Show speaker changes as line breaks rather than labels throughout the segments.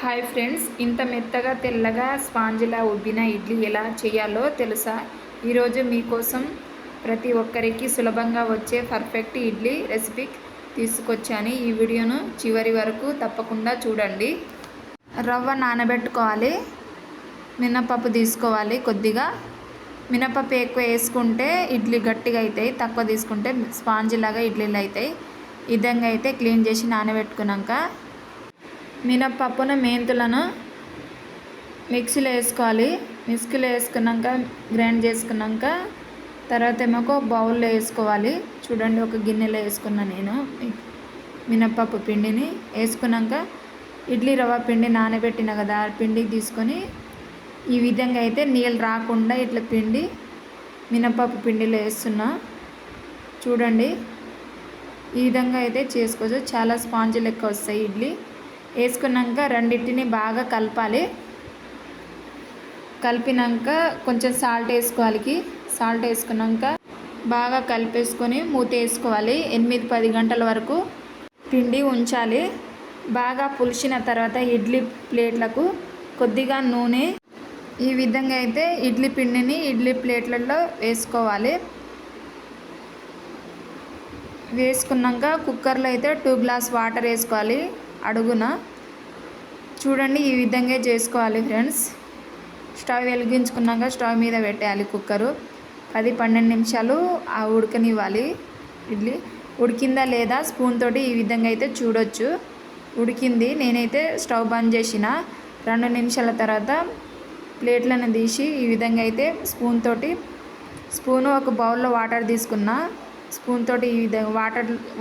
Hi friends, ఇంత మెత్తగా తెల్లగా స్పాంజిలా ఉబ్బిన ఇడ్లీ ఎలా చేయాలో తెలుసా? ఈరోజు మీకోసం ప్రతి ఒక్కరికి సులభంగా వచ్చే పర్ఫెక్ట్ ఇడ్లీ రెసిపీ తీసుకొచ్చాను. ఈ వీడియోను చివరి వరకు తప్పకుండా చూడండి. రవ్వ నానబెట్టుకోవాలి. మినపప్పు తీసుకోవాలి. కొద్దిగా మినపప్పు ఎక్కువ వేసుకుంటే ఇడ్లీ గట్టిగా అవుతాయి, తక్కువ తీసుకుంటే స్పాంజిలాగా ఇడ్లీలు అవుతాయి. ఈ విధంగా అయితే క్లీన్ చేసి నానబెట్టుకున్నాక మినపప్పును మెంతులను మిక్సీలో వేసుకోవాలి. మిక్సీలో వేసుకున్నాక గ్రైండ్ చేసుకున్నాక తర్వాత ఏమో ఒక బౌల్లో వేసుకోవాలి. చూడండి, ఒక గిన్నెలో వేసుకున్నా నేను మినపప్పు పిండిని. వేసుకున్నాక ఇడ్లీ రవ్వ పిండి నానబెట్టిన కదా, ఆ పిండికి తీసుకొని ఈ విధంగా అయితే నీళ్ళు రాకుండా ఇట్లా పిండి మినపప్పు పిండిలో వేస్తున్నా. చూడండి, ఈ విధంగా అయితే చేసుకోవచ్చు. చాలా స్పాంజీ లెక్క వస్తాయి ఇడ్లీ. వేసుకున్నాక రెండింటిని బాగా కలపాలి. కలిపినాక కొంచెం సాల్ట్ వేసుకోవాలి. సాల్ట్ వేసుకున్నాక బాగా కలిపేసుకొని మూత వేసుకోవాలి. 8-10 గంటల వరకు పిండి ఉంచాలి. బాగా పులిసిన తర్వాత ఇడ్లీ ప్లేట్లకు కొద్దిగా నూనె ఈ విధంగా అయితే ఇడ్లీ పిండిని ఇడ్లీ ప్లేట్లలో వేసుకోవాలి. వేసుకున్నాక కుక్కర్లో అయితే 2 గ్లాస్ వాటర్ వేసుకోవాలి అడుగున. చూడండి, ఈ విధంగా చేసుకోవాలి ఫ్రెండ్స్. స్టవ్ వెలిగించుకున్నాక స్టవ్ మీద పెట్టేయాలి కుక్కరు. 10-12 నిమిషాలు ఉడకనివ్వాలి. ఇడ్లీ ఉడికిందా లేదా స్పూన్ తోటి ఈ విధంగా అయితే చూడొచ్చు. ఉడికింది. నేనైతే స్టవ్ బంద్ చేసిన. 2 నిమిషాల తర్వాత ప్లేట్లను తీసి ఈ విధంగా అయితే స్పూను ఒక బౌల్లో వాటర్ తీసుకున్నా. స్పూన్ తోటి ఈ విధంగా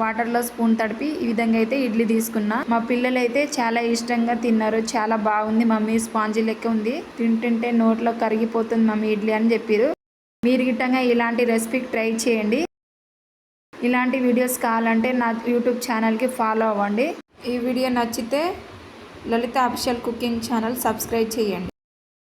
వాటర్లో స్పూన్ తడిపి ఈ విధంగా అయితే ఇడ్లీ తీసుకున్నా. మా పిల్లలు అయితే చాలా ఇష్టంగా తిన్నారు. చాలా బాగుంది మమ్మీ, స్పాంజీ లెక్క ఉంది, తింటుంటే నోట్లో కరిగిపోతుంది మమ్మీ ఇడ్లీ అని చెప్పారు. మీరు గిట్టంగా ఇలాంటి రెసిపీ ట్రై చేయండి. ఇలాంటి వీడియోస్ కావాలంటే నా యూట్యూబ్ ఛానల్కి ఫాలో అవ్వండి. ఈ వీడియో నచ్చితే లలిత అఫీషియల్ కుకింగ్ ఛానల్ సబ్స్క్రైబ్ చేయండి.